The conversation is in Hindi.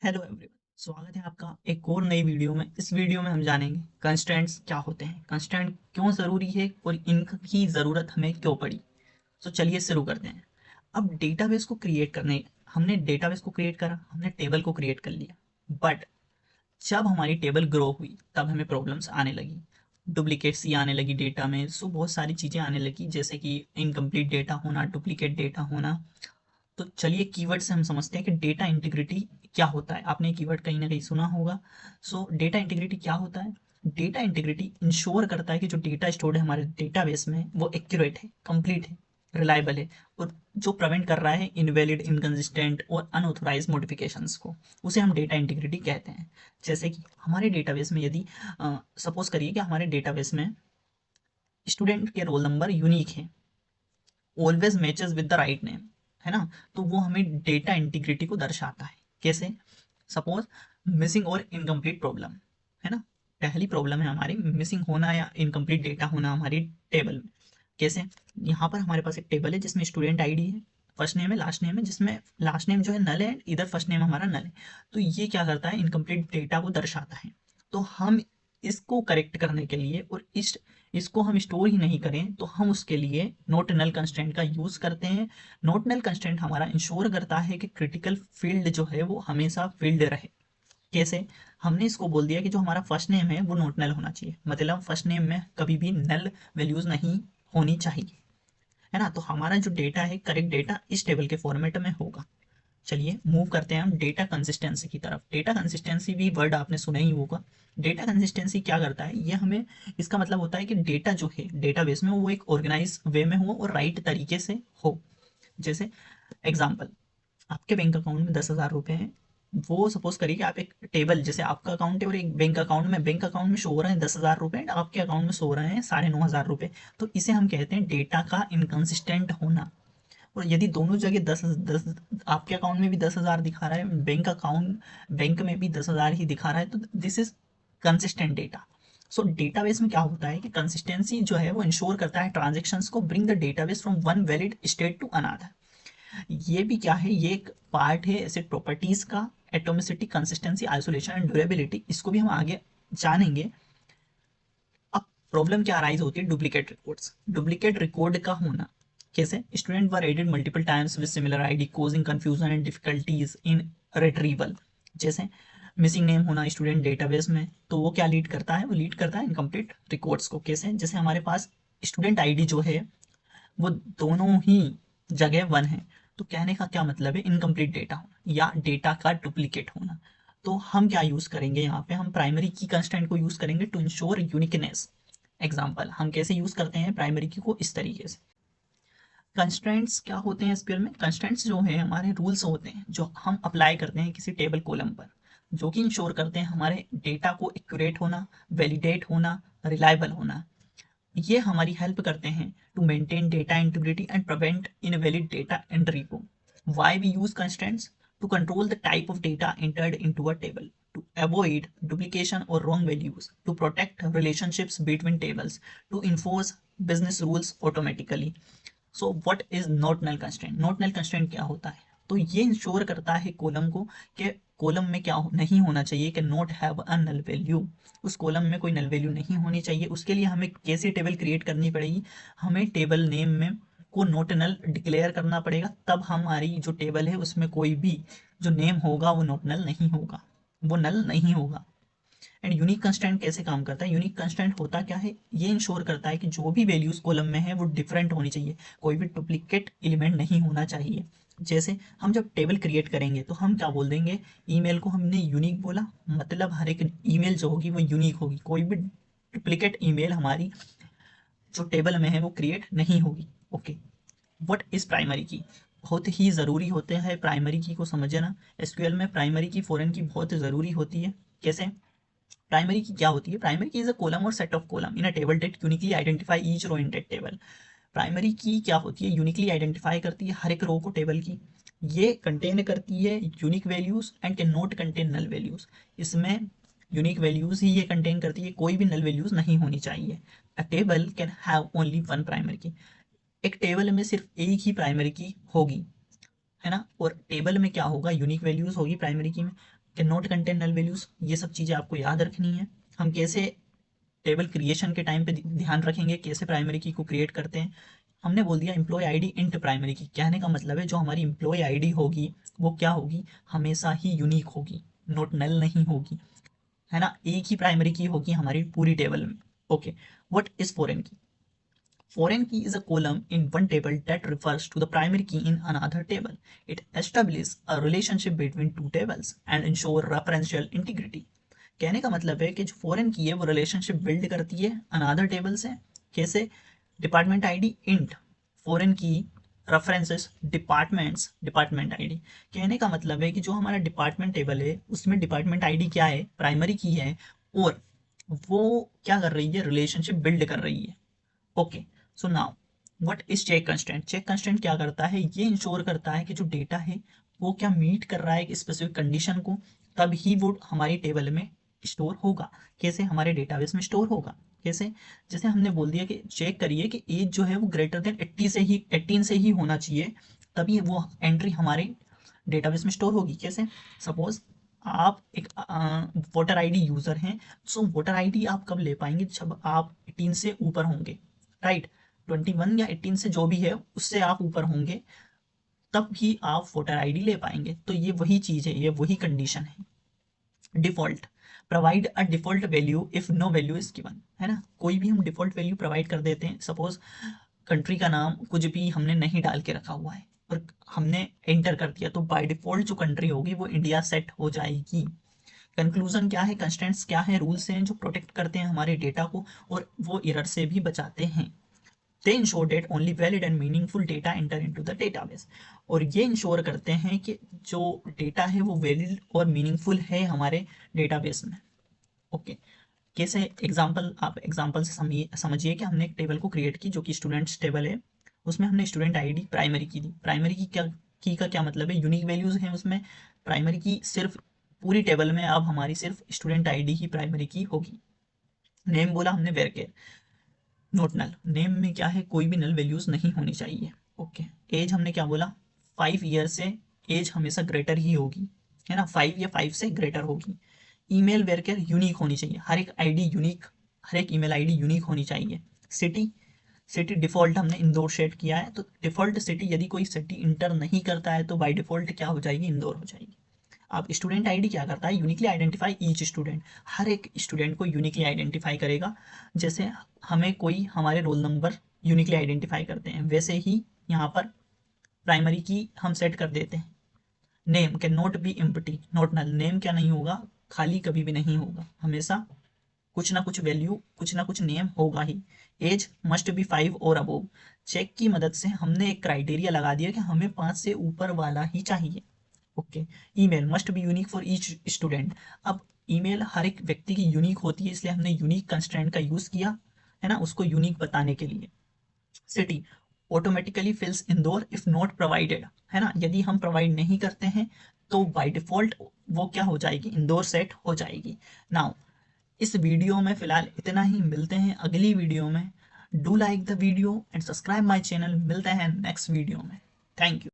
हेलो एवरीवन, स्वागत है आपका एक और नई वीडियो में। इस वीडियो में हम जानेंगे कंस्ट्रेंट्स क्या होते हैं, कंस्ट्रेंट क्यों ज़रूरी है और इनकी ज़रूरत हमें क्यों पड़ी। तो चलिए शुरू करते हैं। अब डेटाबेस को क्रिएट करने हमने डेटाबेस को क्रिएट करा, हमने टेबल को क्रिएट कर लिया। बट जब हमारी टेबल ग्रो हुई तब हमें प्रॉब्लम्स आने लगी, डुप्लीकेट्स आने लगी डेटा में। सो बहुत सारी चीज़ें आने लगी, जैसे कि इनकम्प्लीट डेटा होना, डुप्लीकेट डेटा होना। तो चलिए कीवर्ड से हम समझते हैं कि डेटा इंटीग्रिटी क्या होता है। आपने कीवर्ड कहीं ना कहीं सुना होगा। सो डेटा इंटीग्रिटी क्या होता है? डेटा इंटीग्रिटी इंश्योर करता है कि जो डेटा स्टोर्ड है हमारे डेटाबेस में वो एक्यूरेट है, कंप्लीट है, रिलायबल है, और जो प्रिवेंट कर रहा है इनवैलिड, इनकंसिस्टेंट और अनऑथोराइज मॉडिफिकेशंस को, उसे हम डेटा इंटीग्रिटी कहते हैं। जैसे कि हमारे डेटाबेस में यदि सपोज करिए कि हमारे डेटाबेस में स्टूडेंट के रोल नंबर यूनिक है, always matches with the write name, है ना, तो वो हमें डेटा इंटीग्रिटी को दर्शाता है। कैसे? सपोज मिसिंग और इनकम्प्लीट प्रॉब्लम, है ना, पहली प्रॉब्लम है हमारी मिसिंग होना या इनकम्प्लीट डेटा होना हमारी टेबल में। कैसे? यहाँ पर हमारे पास एक टेबल है जिसमें स्टूडेंट आईडी है, फर्स्ट नेम है, लास्ट नेम है, जिसमें लास्ट नेम जो है नल है, इधर फर्स्ट नेम हमारा नल है। तो ये क्या करता है, इनकम्प्लीट डेटा को दर्शाता है। तो हम इसको करेक्ट करने के लिए और इसको हम स्टोर ही नहीं करें तो हम उसके लिए नॉट नल कंस्ट्रेंट का यूज करते हैं। नॉट नल कंस्ट्रेंट हमारा इंश्योर करता है कि क्रिटिकल फील्ड जो है वो हमेशा फील्ड रहे। कैसे? हमने इसको बोल दिया कि जो हमारा फर्स्ट नेम है वो नॉट नल होना चाहिए, मतलब फर्स्ट नेम में कभी भी नल वैल्यूज नहीं होनी चाहिए, है ना। तो हमारा जो डेटा है, करेक्ट डेटा इस टेबल के फॉर्मेट में होगा। चलिए मूव करते हैं हम डेटा कंसिस्टेंसी की तरफ। डेटा कंसिस्टेंसी भी वर्ड आपने सुना ही होगा। डेटा कंसिस्टेंसी क्या करता है, ये हमें, इसका मतलब होता है कि डेटा जो है डेटाबेस में वो एक ऑर्गेनाइज वे में हो और राइट तरीके से हो। जैसे एग्जांपल, आपके बैंक अकाउंट में 10,000 रुपए हैं। वो सपोज करिए कि आप एक टेबल, जैसे आपका अकाउंट है और एक बैंक अकाउंट में शो हो रहे हैं 10,000 रुपए, आपके अकाउंट में शो हो रहे हैं 9,500 रुपए। तो इसे हम कहते हैं डेटा का इनकंसिस्टेंट होना। और यदि दोनों जगह 10 10, आपके अकाउंट में भी 10,000 दिखा रहा है, बैंक में भी 10,000 ही दिखा रहा है, तो this is consistent data. So database में क्या होता है कि कंसिस्टेंसी जो है वो इंश्योर करता है ट्रांजेक्शन्स को bring the database from one valid state to another. ये भी क्या है, ये एक पार्ट है एसिड प्रॉपर्टीज का, atomicity, consistency, isolation and durability. इसको भी हम आगे जानेंगे। अब प्रॉब्लम क्या अराइज होती है, डुप्लीकेट रिकॉर्ड्स, डुप्लीकेट रिकॉर्ड का होना। कैसे? Student were added multiple times with similar ID causing confusion and difficulties in retrieval. जैसे मिसिंग नेम होना स्टूडेंट डेटाबेस में, तो वो क्या लीड करता है, वो लीड करता है इनकम्प्लीट रिकॉर्ड्स को। कैसे? जैसे हमारे पास स्टूडेंट आईडी जो है वो दोनों ही जगह वन है, तो कहने का क्या मतलब है, इनकम्प्लीट डेटा होना या डेटा का डुप्लीकेट होना। तो हम क्या यूज करेंगे यहाँ पे, हम प्राइमरी की कंस्टेंट को यूज करेंगे टू इंश्योर यूनिकनेस। एग्जाम्पल, हम कैसे यूज करते हैं प्राइमरी की को, इस तरीके से। कंस्ट्रेंट्स क्या होते हैं एसक्यूएल में? कंस्ट्रेंट्स जो है हमारे रूल्स होते हैं जो हम अप्लाई करते हैं किसी टेबल कॉलम पर, जो कि इंश्योर करते हैं हमारे डेटा को एक्यूरेट होना, वैलिडेट होना, रिलायबल होना। ये हमारी हेल्प करते हैं to maintain data integrity and prevent invalid data entry को। Why we use constraints? To control the type of data entered into a table, to avoid duplication or wrong values, to protect relationships between tables, to enforce business rules automatically. So what is not null constraint? Not null constraint क्या होता है? तो ये इंश्योर करता है कॉलम को कि कॉलम में क्या नहीं होना चाहिए कि not have a null value, उस कॉलम में कोई नल वैल्यू नहीं होनी चाहिए। उसके लिए हमें कैसी टेबल क्रिएट करनी पड़ेगी, हमें टेबल नेम में को नॉट नल डिक्लेयर करना पड़ेगा, तब हमारी जो टेबल है उसमें कोई भी जो नेम होगा वो नॉट नल नहीं होगा, वो नल नहीं होगा। एंड यूनिक कंस्टेंट कैसे काम करता है? यूनिक कंस्टेंट होता क्या है, ये इंश्योर करता है कि जो भी वैल्यूज कॉलम में है वो डिफरेंट होनी चाहिए, कोई भी डुप्लीकेट एलिमेंट नहीं होना चाहिए। जैसे हम जब टेबल क्रिएट करेंगे तो हम क्या बोल देंगे, ईमेल को हमने यूनिक बोला, मतलब हर एक ईमेल जो होगी वो यूनिक होगी, कोई भी डुप्लीकेट ईमेल हमारी जो टेबल में है वो क्रिएट नहीं होगी। ओके, व्हाट इज प्राइमरी की? बहुत ही ज़रूरी होते हैं प्राइमरी की को समझना। एसक्यूएल में प्राइमरी की फॉरेन की बहुत ज़रूरी होती है। कैसे? प्राइमरी की क्या होती है? Primary key is a column or set of column in a table that uniquely identify each row in that table. Primary key क्या होती है? यूनिकली आइडेंटिफाई करती है हर एक रो को टेबल की। ये कंटेन करती है unique values and can not contain null values. इसमें यूनिक वैल्यूज ही ये कंटेन करती है, कोई भी नल वैल्यूज नहीं होनी चाहिए। अ table can have only one primary की। एक टेबल में सिर्फ एक ही प्राइमरी की होगी, है ना। और टेबल में क्या होगा, यूनिक वैल्यूज होगी प्राइमरी की में, can not contain null values, ये सब चीज़ें आपको याद रखनी है। हम कैसे टेबल क्रिएशन के टाइम पे ध्यान रखेंगे, कैसे प्राइमरी की को क्रिएट करते हैं। हमने बोल दिया एम्प्लॉय आईडी इंट प्राइमरी की, कहने का मतलब है जो हमारी एम्प्लॉय आईडी होगी वो क्या होगी, हमेशा ही यूनिक होगी, नोट नल नहीं होगी, है ना। एक ही प्राइमरी की होगी हमारी पूरी टेबल में। ओके, व्हाट इज फॉरेन की? Foreign key is a column in one table that refers to the primary key in another table. It establishes a relationship between two tables and ensure referential integrity. कहने का मतलब है कि जो फॉरेन की है वो रिलेशनशिप बिल्ड करती है अनादर टेबल से। कैसे? डिपार्टमेंट आईडी इंट, फॉरेन की रेफरेंसेस डिपार्टमेंट्स, डिपार्टमेंट आईडी। कहने का मतलब है कि जो हमारा डिपार्टमेंट टेबल है उसमें डिपार्टमेंट आईडी क्या है, प्राइमरी की है, और वो क्या कर रही है, रिलेशनशिप बिल्ड कर रही है। Okay, so now what is check constraint? Check constraint क्या करता है, ये इंश्योर करता है कि जो डेटा है वो क्या मीट कर रहा है एक स्पेसिफिक कंडीशन को, तब ही वो हमारी टेबल में स्टोर होगा। कैसे? हमारे डेटाबेस में स्टोर होगा। कैसे? जैसे हमने बोल दिया कि चेक करिए कि एज जो है वो ग्रेटर देन 18 से ही होना चाहिए, तभी वो एंट्री हमारे डेटाबेस में स्टोर होगी। कैसे? सपोज आप एक वोटर आईडी यूजर हैं, सो वोटर आईडी आप कब ले पाएंगे, जब आप 18 से ऊपर होंगे, राइट। 21 या 18 से जो भी है उससे आप ऊपर होंगे, तब ही आप वोटर आईडी ले पाएंगे। तो ये वही चीज है, ये वही कंडीशन है। Default, provide a default value if no value is given, है ना। कोई भी हम डिफॉल्ट वैल्यू प्रोवाइड कर देते हैं। सपोज कंट्री का नाम कुछ भी हमने नहीं डाल के रखा हुआ है और हमने एंटर कर दिया, तो बाय डिफॉल्ट जो कंट्री होगी वो इंडिया सेट हो जाएगी। कंक्लूजन क्या है, कंस्टेंट्स क्या है, रूल्स हैं जो प्रोटेक्ट करते हैं हमारे डेटा को और वो एरर से भी बचाते हैं। दे ensure date only valid and meaningful data enter into the database, और ये इंश्योर करते हैं कि जो डेटा है वो वैलिड और मीनिंगफुल है हमारे डेटाबेस में। ओके, कैसे? एग्जांपल, आप एग्जांपल से समझिए कि हमने एक टेबल को क्रिएट की जो कि स्टूडेंट्स टेबल है, उसमें हमने स्टूडेंट आईडी प्राइमरी की दी। प्राइमरी की का क्या मतलब है, यूनिक वैल्यूज हैं उसमें। प्राइमरी की सिर्फ पूरी टेबल में अब हमारी सिर्फ स्टूडेंट आईडी ही प्राइमरी की होगी। नेम बोला हमने वेरकेर, नोट नल, नेम में क्या है, कोई भी नल वैल्यूज नहीं होनी चाहिए। ओके, एज हमने क्या बोला, 5 ईयर से एज हमेशा ग्रेटर ही होगी, है ना, 5 या 5 से ग्रेटर होगी। ईमेल वेरकेर यूनिक होनी चाहिए, हर एक आईडी यूनिक, हर एक ईमेल आईडी यूनिक होनी चाहिए। सिटी, सिटी डिफॉल्ट हमने इंदौर सेट किया है, तो डिफॉल्ट सिटी यदि कोई सिटी इंटर नहीं करता है तो बाय डिफॉल्ट क्या हो जाएगी, इंदौर हो जाएगी। अब स्टूडेंट आईडी क्या करता है, यूनिकली आइडेंटिफाई ईच स्टूडेंट, हर एक स्टूडेंट को यूनिकली आइडेंटिफाई करेगा। जैसे हमें कोई हमारे रोल नंबर यूनिकली आइडेंटिफाई करते हैं, वैसे ही यहाँ पर प्राइमरी की हम सेट कर देते हैं। Name can not be empty, not null, name क्या नहीं होगा, खाली कभी भी नहीं होगा, हमेशा कुछ ना कुछ वैल्यू, कुछ ना कुछ नेम होगा ही। एज मस्ट बी 5 और अबोव, चेक की मदद से हमने एक क्राइटेरिया लगा दिया कि हमें 5 से ऊपर वाला ही चाहिए। Okay, email must be unique for each student, अब ईमेल हर एक व्यक्ति की यूनिक होती है, इसलिए हमने यूनिक कंस्ट्रेंट का यूज किया, है ना, उसको यूनिक बताने के लिए। City automatically fills Indore if not provided, है ना, यदि हम प्रोवाइड नहीं करते हैं तो बाय डिफॉल्ट वो क्या हो जाएगी, इंदौर सेट हो जाएगी। नाउ इस वीडियो में फिलहाल इतना ही, मिलते हैं अगली वीडियो में। Do like the video and subscribe my channel, मिलते हैं नेक्स्ट वीडियो में। Thank you.